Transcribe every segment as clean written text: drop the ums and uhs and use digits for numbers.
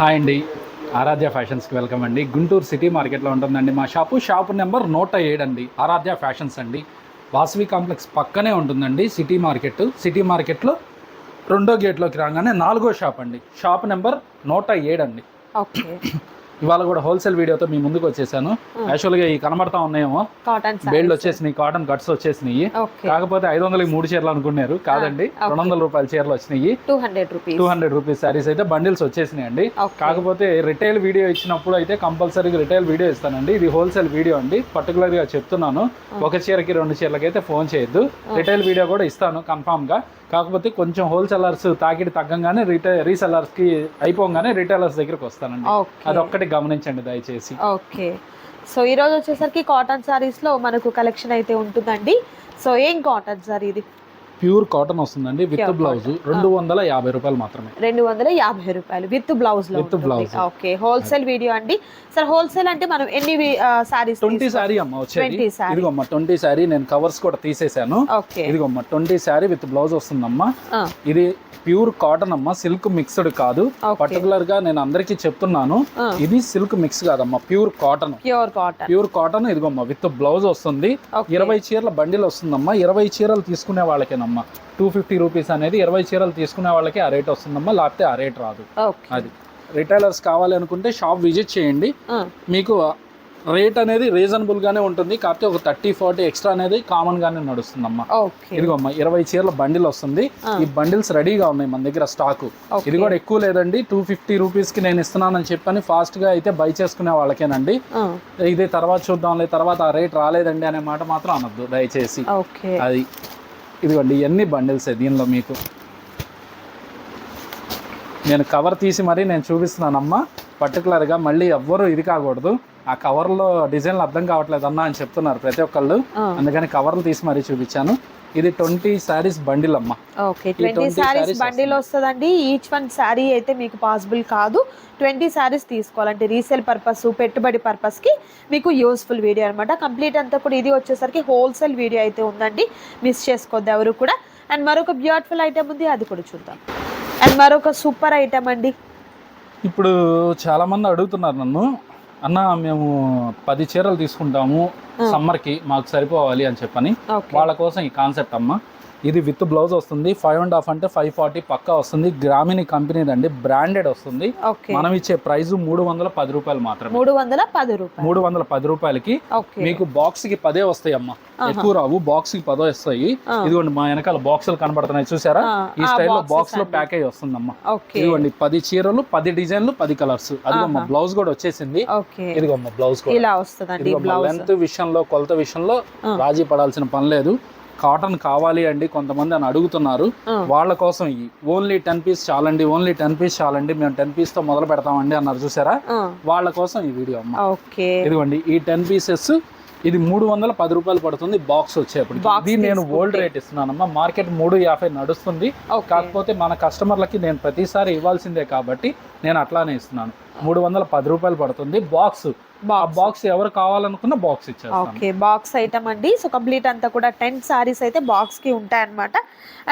Hi అండి, ఆరాధ్య ఫ్యాషన్స్కి welcome అండి. Guntur city మార్కెట్లో ఉంటుందండి మా షాపు నెంబర్ 107 అండి. ఆరాధ్య ఫ్యాషన్స్ అండి. వాసవి కాంప్లెక్స్ పక్కనే ఉంటుందండి సిటీ మార్కెట్లో రెండో గేట్లోకి రాగానే 4వ షాప్ అండి. షాప్ నెంబర్ 107 అండి. ఓకే. ఇవాళ కూడా హోల్సేల్ వీడియోతో మీ ముందుకు వచ్చేసాను. యాక్చువల్గా ఈ కనబడతా ఉన్నాయేమో బేల్డ్ వచ్చేసినాయి, కాటన్ కట్స్ వచ్చేసినాయి. కాకపోతే 500కి 3 చీరలు అనుకున్నారు, కాదండి 200 రూపాయల చీరలు వచ్చినాయి. 200 రూపీస్ శారీస్ అయితే బండిల్స్ వచ్చేసినాయి అండి. కాకపోతే రిటైల్ వీడియో ఇచ్చినప్పుడు అయితే కంపల్సరీగా రిటైల్ వీడియో ఇస్తానండి. ఇది హోల్సేల్ వీడియో అండి, పర్టికులర్గా చెప్తున్నాను. ఒక చీరకి 2 చీరలకి అయితే ఫోన్ చేయొద్దు. రిటైల్ వీడియో కూడా ఇస్తాను కన్ఫామ్గా. కాకపోతే కొంచెం హోల్సేలర్స్ తాకిడి తగ్గంగానే రీసెల్లర్స్కి అయిపోగానే రిటైలర్స్ దగ్గరికి వస్తానండి. అదొక్కటి గమనించండి దయచేసి. ఓకే. సో ఈ రోజు వచ్చేసరికి కాటన్ సారీస్ లో మనకు కలెక్షన్ అయితే ఉంటుందండి. సో ఏం కాటన్ సారీ ఇది? ప్యూర్ కాటన్ వస్తుందండి విత్ బ్లౌజ్. 250 రూపాయలు మాత్రమే. 250 రూపాయలు విత్ బ్లౌజ్ లో. ఓకే, హోల్సేల్ వీడియో అండి. సార్ హోల్సేల్ అంటే మనం ఎన్ని సారీస్? 20 సారీ అమ్మ వచ్చేది. ఇదిగోమ్మ 20 సారీ. నేను కవర్స్ కూడా తీసేసాను. ఇదిగోమ్మ 20 సారీ విత్ బ్లౌజ్ వస్తుందమ్మా. ఇది ప్యూర్ కాటన్ అమ్మా, సిల్క్ మిక్స్డ్ కాదు. పర్టికులర్ గా నేను అందరికి చెప్తున్నాను, ఇది సిల్క్ మిక్స్ కాదమ్మా, ప్యూర్ కాటన్. ప్యూర్ కాటన్ ఇదిగోమ్మా విత్ బ్లౌజ్ వస్తుంది. 20 చీరల బండిల్ వస్తుందమ్మా. 20 చీరలు తీసుకునే వాళ్ళకేనమ్మా 250 రూపీస్ అనేది. 20 చీరలు తీసుకునే వాళ్ళకి ఆ రేట్ వస్తుందమ్మా, లేకపోతే ఆ రేట్ రాదు. అది రిటైలర్స్ కావాలి అనుకుంటే షాప్ విజిట్ చేయండి. మీకు రేట్ అనేది రీజనబుల్ గానే ఉంటుంది. కాకపోతే ఒక 30-40 ఎక్స్ట్రా అనేది కామన్ గానే నడుస్తుందమ్మా. ఇదిగోమ్మా 20 చీరల బండిల్ వస్తుంది. ఈ బండిల్స్ రెడీగా ఉన్నాయి మన దగ్గర స్టాక్. ఇది కూడా ఎక్కువ లేదండి, 250 రూపీస్ కి నేను ఇస్తున్నానని చెప్పని ఫాస్ట్ గా అయితే బై చేసుకునే వాళ్ళకేనండి. ఇది తర్వాత చూద్దాంలే, తర్వాత ఆ రేట్ రాలేదండి అనే మాట మాత్రం అనొద్దు దయచేసి. అది ఇదిగోండి ఇవన్నీ బండిల్సే. దీనిలో మీకు నేను కవర్ తీసి మరీ నేను చూపిస్తున్నానమ్మా. పర్టికులర్గా మళ్ళీ ఎవ్వరూ ఇది కాకూడదు, ఆ కవర్లో డిజైన్లు అర్థం కావట్లేదు అన్నా అని చెప్తున్నారు ప్రతి ఒక్కళ్ళు. అందుకని కవర్లు తీసి మరీ చూపించాను. ఇది 20 సారీస్ బండిల్ అమ్మా. ఓకే, 20 సారీస్ బండిల్ వస్తుందండి. ఈచ్ వన్ సారీ అయితే మీకు పాసిబుల్ కాదు. 20 సారీస్ తీసుకోవాలంటే రీసేల్ పర్పస్, పెట్టుబడి పర్పస్కి మీకు యూస్ఫుల్ వీడియో అనమాట. కంప్లీట్ అంతా కూడా ఇది వచ్చేసరికి హోల్సేల్ వీడియో అయితే ఉందండి, మిస్ చేసుకోవద్దు ఎవరు కూడా. అండ్ మరొక బ్యూటిఫుల్ ఐటమ్ ఉంది, అది కూడా చూద్దాం. అండ్ మరొక సూపర్ ఐటమ్ అండి. ఇప్పుడు చాలా మంది అడుగుతున్నారు నన్ను, అన్న మేము 10 చీరలు తీసుకుంటాము సమ్మర్కి, మాకు సరిపోవాలి అని చెప్పని. వాళ్ళ కోసం ఈ కాన్సెప్ట్ అమ్మ. ఇది విత్ బ్లౌజ్ వస్తుంది. 5.5 అంటే 540 పక్కా వస్తుంది. గ్రామీణ కంపెనీ అండి, బ్రాండెడ్ వస్తుంది. మనం ఇచ్చే ప్రైస్ 310 రూపాయలు మాత్రమే. 310 రూపాయలకి మీకు బాక్స్ కి 10 వస్తాయి అమ్మా, ఎక్కువ రావు. బాక్స్ కి 10 వస్తాయి. ఇదిగోండి మా వెనకాల బాక్సులు కనబడుతున్నాయి చూసారా, ఈ స్టైల్లో బాక్స్ లో ప్యాకేజ్ వస్తుందమ్మా. ఇదిగోండి 10 చీరలు, 10 డిజైన్లు, 10 కలర్స్. అదిగోమ్మా బ్లౌజ్ కూడా వచ్చేసింది. ఇదిగోమ్మా బ్లౌజ్ కూడా లెంత్ విషయంలో, కొలత విషయంలో రాజీ పడాల్సిన పని లేదు. కాటన్ కావాలి అండి కొంతమంది అని అడుగుతున్నారు, వాళ్ళ కోసం ఈ ఓన్లీ 10 పీస్ చాలండి, ఓన్లీ 10 పీస్ చాలండి, మేము 10 పీస్ తో మొదలు పెడతామండి అన్నారు చూసారా, వాళ్ళ కోసం ఈ వీడియో అమ్మా. ఇదిగోండి ఈ 10 పీసెస్, ఇది 310 రూపాయలు పడుతుంది బాక్స్ వచ్చేప్పటికి. ఇది నేను ఓల్డ్ రేట్ ఇస్తున్నానమ్మా, మార్కెట్ 350 నడుస్తుంది. కాకపోతే మన కస్టమర్లకి నేను ప్రతిసారి ఇవ్వాల్సిందే కాబట్టి నేను అట్లానే ఇస్తున్నాను. 310 రూపాయలు పడుతుంది బాక్స్. బాక్స్ ఎవరు కావాలనుకున్న బాక్స్ ఇచ్చేస్తాను. ఓకే, బాక్స్ ఐటమ్ అండి. సో కంప్లీట్ అంతా కూడా 10 సారీస్ అయితే బాక్స్ కి ఉంటాయి అనమాట.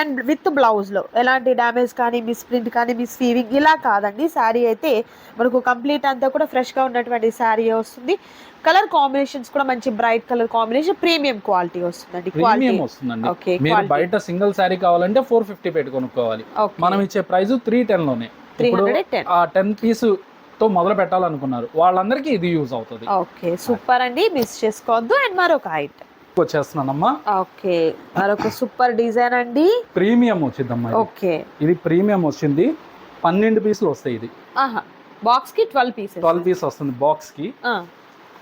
అండ్ విత్ బ్లౌజ్ లో ఎలాంటి డ్యామేజ్ కానీ, మిస్ ప్రింట్ కానీ, మిస్ వీవింగ్ ఇలా కాదండి. శారీ అయితే మనకు కంప్లీట్ అంతా కూడా ఫ్రెష్ గా ఉన్నటువంటి శారీ వస్తుంది. కలర్ కాంబినేషన్స్ కూడా మంచి బ్రైట్ కలర్ కాంబినేషన్, ప్రిమియం క్వాలిటీ వస్తుందండి. మీరు బయట సింగిల్ శారీ కావాలంటే 450 పెట్టుకొనుక్కోవాలి. మనం ఇచ్చే ప్రైస్ 310 లోనే. 10 పీస్ తో మొదలు పెట్టాలనుకున్నారు వాళ్ళందరికీ ఇది యూజ్ అవుతుంది. ఓకే, సూపర్ అండి, మిస్ చేసుకోవద్దు. అండ్ మరొక ఐటమ్ వచ్చేస్తున్నానమ్మా. ఓకే, మరొక సూపర్ డిజైన్ అండి, ప్రీమియం వచ్చిందమ్మా. ఓకే, ఇది ప్రీమియం వచ్చింది. 12 పీసులు వస్తాయి. ఇది బాక్స్ కి 12 పీస్ వస్తుంది బాక్స్ కి.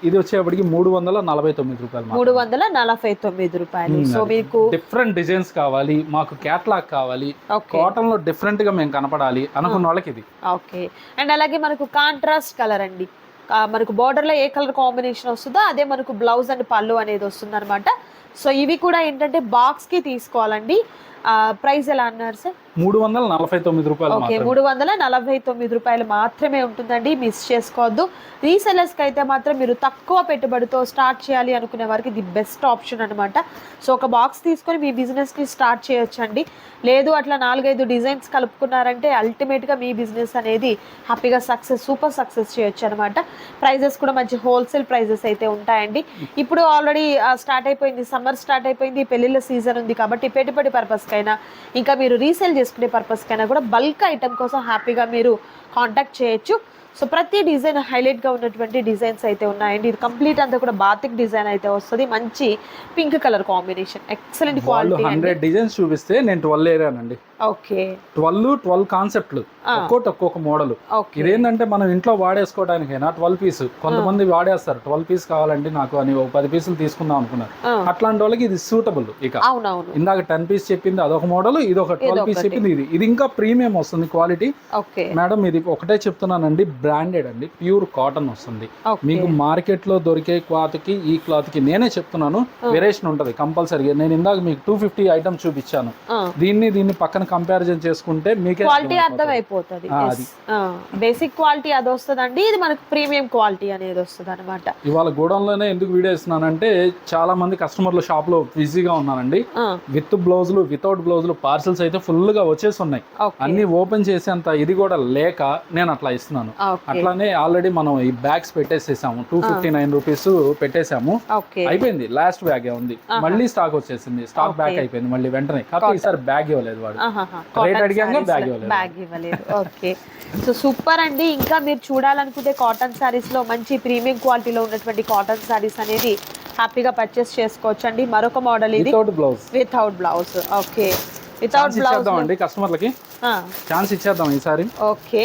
ఇది వచ్చేప్పటికి 349 రూపాయలు. 349 రూపాయలు. సో మీకు డిఫరెంట్ డిజైన్స్ కావాలి, మాకు క్యాటలాగ్ కావాలి, కాటన్ లో డిఫరెంట్ గా మేము కనపడాలి అనుకున్న వాళ్ళకి ఇది. ఓకే, అండ్ అలాగే మనకు కాంట్రాస్ట్ కలర్ అండి. మనకు బార్డర్ లో ఏ కలర్ కాంబినేషన్ వస్తుందో అదే మనకు బ్లౌజ్ అండ్ పళ్ళు అనేది వస్తుంది అనమాట. సో ఇవి కూడా ఏంటంటే బాక్స్ కి తీసుకోవాలండి. ప్రైస్ ఎలా అన్నారు సార్? 349 రూపాయలు ఓకే, 349 రూపాయలు మాత్రమే ఉంటుందండి, మిస్ చేసుకోవద్దు. రీసెలర్స్కి అయితే మాత్రం మీరు తక్కువ పెట్టుబడితో స్టార్ట్ చేయాలి అనుకునే వారికి ది బెస్ట్ ఆప్షన్ అనమాట. సో ఒక బాక్స్ తీసుకొని మీ బిజినెస్ని స్టార్ట్ చేయొచ్చండి. లేదు అట్లా 4-5 డిజైన్స్ కలుపుకున్నారంటే అల్టిమేట్గా మీ బిజినెస్ అనేది హ్యాపీగా సూపర్ సక్సెస్ చేయొచ్చు అనమాట. ప్రైజెస్ కూడా మంచి హోల్సేల్ ప్రైజెస్ అయితే ఉంటాయండి. ఇప్పుడు ఆల్రెడీ స్టార్ట్ అయిపోయింది, సమ్మర్ స్టార్ట్ అయిపోయింది, పెళ్ళిళ్ళ సీజన్ ఉంది కాబట్టి పెట్టుబడి పర్పస్కైనా ఇంకా మీరు రీసేల్ చేసుకునే పర్పస్కైనా కూడా బల్క్ ఐటమ్ కోసం హ్యాపీగా మీరు కాంటాక్ట్ చేయొచ్చు. సో ప్రతి డిజైన్ హైలైట్గా ఉన్నటువంటి డిజైన్స్ అయితే ఉన్నాయండి. ఇది కంప్లీట్ అంతా కూడా బాతిక్ డిజైన్ అయితే వస్తుంది. మంచి pink colour combination, excellent quality. 100 designs చూపిస్తే నేను 12 ఏరానండి. ఓకే, 12 కాన్సెప్ట్లు, ఒక్కొక్క మోడల్. ఇదేంటంటే మనం ఇంట్లో వాడేసుకోవడానికైనా 12 పీస్. కొంతమంది వాడేస్తారు 12 పీస్ కావాలండి నాకు అని, 10 పీసులు తీసుకుందాం అనుకున్నారు. అట్లాంటి వాళ్ళకి ఇది సూటబుల్. ఇక ఇందాక 10 పీస్ చెప్పింది అదొక మోడల్, ఇది ఒక 12 పీస్ చెప్పింది ఇది ఇంకా ప్రీమియం వస్తుంది క్వాలిటీ. మేడం ఇది ఒకటే చెప్తున్నానండి, బ్రాండెడ్ అండి, ప్యూర్ కాటన్ వస్తుంది. మీకు మార్కెట్ లో దొరికే క్లాత్ కి ఈ క్లాత్ కి నేనే చెప్తున్నాను వేరియేషన్ ఉంటది కంపల్సరీ. నేను ఇందాక మీకు 250 ఐటమ్స్ చూపించాను, దీన్ని పక్కన కంపారిజన్ చేసుకుంటే మీకే క్వాలిటీ అర్థమైపోతుంది. బేసిక్ క్వాలిటీ అది వస్తుందండి, ఇది మనకు ప్రీమియం క్వాలిటీ అనేది వస్తుంది అనమాట. ఇవాళ గోడౌన్ లోనే ఎందుకు వీడియో ఇస్తున్నానంటే చాలా మంది కస్టమర్లు షాప్ లో బిజీగా ఉన్నానండి. విత్ బ్లౌజులు వితౌట్ బ్లౌజులు పార్సల్స్ అయితే ఫుల్ గా వచ్చేసి ఉన్నాయి. అన్ని ఓపెన్ చేసేంత ఇది కూడా లేక నేను అట్లా ఇస్తున్నాను. అట్లానే ఆల్రెడీ మనం ఈ బ్యాగ్స్ పెట్టేసేసాము, 259 రూపీస్ పెట్టేసాము. అయిపోయింది, లాస్ట్ బ్యాగ్ ఉంది, మళ్ళీ స్టాక్ వచ్చేసింది, స్టాక్ బ్యాక్ అయిపోయింది మళ్ళీ వెంటనే. కాకపోతే ఈసారి బ్యాగ్ ఇవ్వలేదు వాడు, రేట్ అడిగాక బ్యాగ్ ఇవ్వలేదు. ఓకే, సో సూపర్ అండి. ఇంకా మీరు చూడాలనుకుంటే కాటన్ సారీస్ లో మంచి ప్రీమియం క్వాలిటీలో ఉన్నటువంటి కాటన్ సారీస్ అనేది హ్యాపీగా పర్చేస్ చేసుకోవచ్చు అండి. మరొక మోడల్ ఇది without blouse. Okay, without blouse అండి, కస్టమర్లకి ఛాన్స్ ఇచ్చేద్దాం ఈసారి. ఓకే,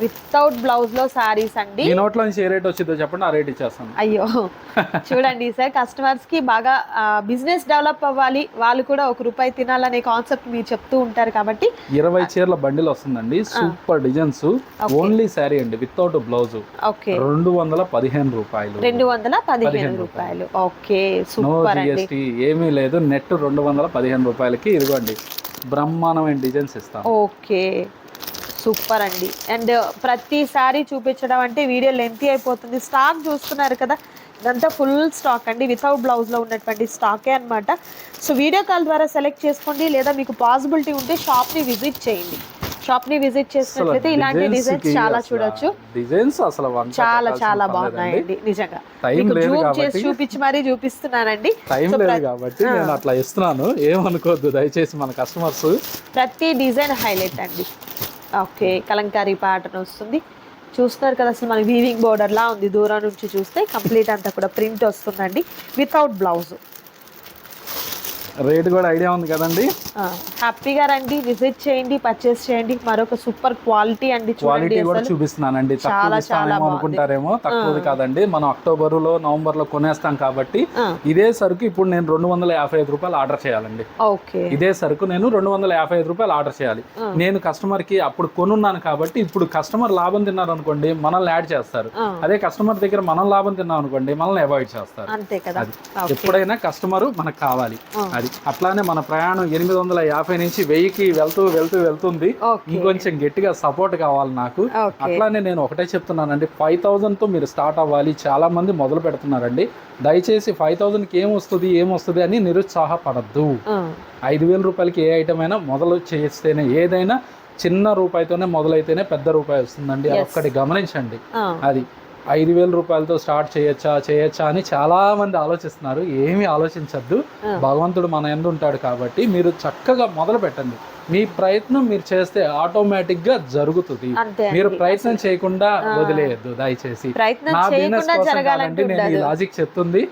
వితౌట్ బ్లౌజ్ లో సారీస్ అండి. ఈ నోట్లో నుంచి ఏ రేట్ వచ్చిందో చెప్పండి, ఆ రేట్ ఇచ్చేస్తాను. అయ్యో చూడండి సార్, కస్టమర్స్ కి బాగా బిజినెస్ డెవలప్ అవ్వాలి, వాళ్ళు కూడా ₹1 తినాలనే కాన్సెప్ట్ మీరు చెప్తూ ఉంటారు కాబట్టి 20 చీరల బండిల్ వస్తుందండి, సూపర్ డిజైన్స్, ఓన్లీ శారీ అండి వితౌట్ బ్లౌజ్. ఓకే, 215 రూపాయలు. 215 రూపాయలు. ఓకే, సూపర్ అండి, GST ఏమీ లేదు, నెట్ 215 రూపాయలకి ఇదిగోండి బ్రహ్మాండమైన డిజైన్స్ ఇస్తాను. ఓకే, సూపర్ అండి. అండ్ ప్రతిసారి చూపించడం అంటే వీడియో లెంతీ అయిపోతుంది. స్టాక్ చూస్తున్నారు కదా, ఇదంతా ఫుల్ స్టాక్ అండి, వితౌట్ బ్లౌజ్లో ఉన్నటువంటి స్టాకే అనమాట. సో వీడియో కాల్ ద్వారా సెలెక్ట్ చేసుకోండి, లేదా మీకు పాసిబిలిటీ ఉంటే షాప్ని విజిట్ చేయండి. షాప్ని విజిట్ చేసినట్లయితే ఇలాంటి డిజైన్స్ చాలా చూడొచ్చు. డిజైన్స్ అసలు చాలా బాగున్నాయండి, నిజంగా జూమ్ చేసి చూపించి మరీ చూపిస్తున్నానండి. టైం లేదు కాబట్టి నేను అట్లా ఇస్తున్నాను, ఏమనుకోవద్దు దయచేసి మన కస్టమర్స్. ప్రతి డిజైన్ హైలైట్ అండి. ఓకే, కలంకారీ ప్యాటర్న్ వస్తుంది, చూస్తున్నారు కదా, అసలు మన వీవింగ్ బోర్డర్ లా ఉంది. దూరం నుంచి చూస్తే కంప్లీట్ అంతా కూడా ప్రింట్ వస్తుందండి వితౌట్ బ్లౌజ్. రేట్ కూడా ఐడియా ఉంది కదండి. హ్యాపీగా రండి, విజిట్ చేయండి, పర్చేస్ చేయండి. మరొక సూపర్ క్వాలిటీ అండి, క్వాలిటీ కూడా చూపిస్తున్నానండి. చాలా అనుకుంటారేమో, తక్కువది కాదండి. మనం అక్టోబర్ లో నవంబర్ లో కొనేస్తాం కాబట్టి ఇదే సరుకు ఇప్పుడు నేను 255 రూపాయలు ఆర్డర్ చేయాలండి. ఓకే, ఇదే సరుకు నేను 255 రూపాయలు ఆర్డర్ చేయాలి. నేను కస్టమర్ కి అప్పుడు కొనున్నాను కాబట్టి ఇప్పుడు కస్టమర్ లాభం తిన్నారు అనుకోండి మనల్ని యాడ్ చేస్తారు. అదే కస్టమర్ దగ్గర మనం లాభం తిన్నాం అనుకోండి మనల్ని అవాయిడ్ చేస్తారు. అంతే కదా, ఎప్పుడైనా కస్టమర్ మనకు కావాలి. అది అట్లానే మన ప్రయాణం 850 నుంచి 1000కి వెళ్తుంది. ఇంకొంచెం గట్టిగా సపోర్ట్ కావాలి నాకు. అట్లానే నేను ఒకటే చెప్తున్నానండి, 5000 తో మీరు స్టార్ట్ అవ్వాలి. చాలా మంది మొదలు పెడుతున్నారండి. దయచేసి 5000కి ఏమొస్తుంది అని నిరుత్సాహపడద్దు. 5000 రూపాయలకి ఏ ఐటమ్ అయినా మొదలు చేస్తేనే, ఏదైనా చిన్న రూపాయితోనే మొదలైతేనే పెద్ద రూపాయి వస్తుందండి. ఒక్కటి గమనించండి. అది 5000 రూపాయలతో స్టార్ట్ చేయొచ్చా అని చాలా మంది ఆలోచిస్తున్నారు. ఏమీ ఆలోచించద్దు, భగవంతుడు మన యందు ఉంటాడు కాబట్టి మీరు చక్కగా మొదలు పెట్టండి. మీ ప్రయత్నం మీరు చేస్తే ఆటోమేటిక్ గా జరుగుతుంది. మీరు ప్రయత్నం చేయకుండా వదిలేయద్దు దయచేసి. నా బిజినెస్ కోసం కాదండి నేను ఈ లాజిక్ చెప్తుంది.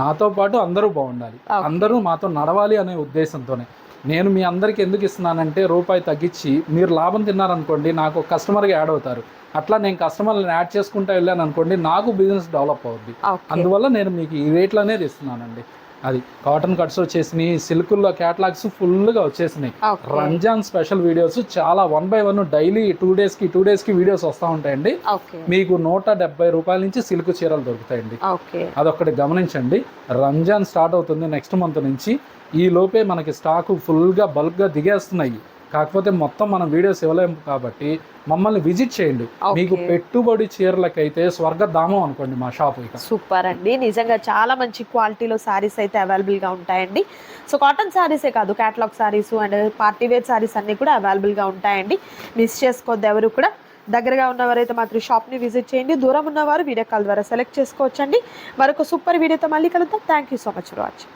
నాతో పాటు అందరూ బాగుండాలి, అందరూ మాతో నడవాలి అనే ఉద్దేశంతోనే నేను మీ అందరికి ఎందుకు ఇస్తున్నానంటే, రూపాయి తగ్గించి మీరు లాభం తిన్నారనుకోండి నాకు కస్టమర్గా యాడ్ అవుతారు. అట్లా నేను కస్టమర్లను యాడ్ చేసుకుంటూ వెళ్ళాను అనుకోండి నాకు బిజినెస్ డెవలప్ అవుద్ది. అందువల్ల నేను మీకు ఈ రేట్లు అనేది ఇస్తున్నానండి. అది కాటన్ కట్స్ వచ్చేసినాయి, సిల్కుల్లో క్యాటలాగ్స్ ఫుల్గా వచ్చేసినాయి. Okay. రంజాన్ స్పెషల్ వీడియోస్ చాలా 1 by 1 డైలీ 2 days కి వీడియోస్ వస్తూ ఉంటాయండి. ఓకే మీకు 170 రూపాయల నుంచి సిల్క్ చీరలు దొరుకుతాయండి. ఓకే అదొకటి గమనించండి. రంజాన్ స్టార్ట్ అవుతుంది నెక్స్ట్ మంత్ నుంచి. ఈ లోపే మనకి స్టాక్ ఫుల్గా బల్క్గా దిగేస్తున్నాయి. కాకపోతే మొత్తం మనం వీడియోస్ ఇవ్వలేము కాబట్టి మమ్మల్ని విజిట్ చేయండి. Okay. మీకు పెట్టుబడి చీరలకైతే స్వర్గధామం అనుకోండి మా షాప్. ఇక సూపర్ అండి, నిజంగా చాలా మంచి క్వాలిటీలో శారీస్ అయితే అవైలబుల్గా ఉంటాయండి. సో కాటన్ శారీసే కాదు, catalogue saris and party wear saris అన్నీ కూడా అవైలబుల్గా ఉంటాయండి. మిస్ చేసుకోవద్దు ఎవరు కూడా. దగ్గరగా ఉన్నవారైతే మాత్రం షాప్ని విజిట్ చేయండి, దూరం ఉన్నవారు వీడియో కాల్ ద్వారా సెలెక్ట్ చేసుకోవచ్చండి. మరొక సూపర్ వీడియోతో మళ్ళీ కలుద్దాం. Thank you so much for watching.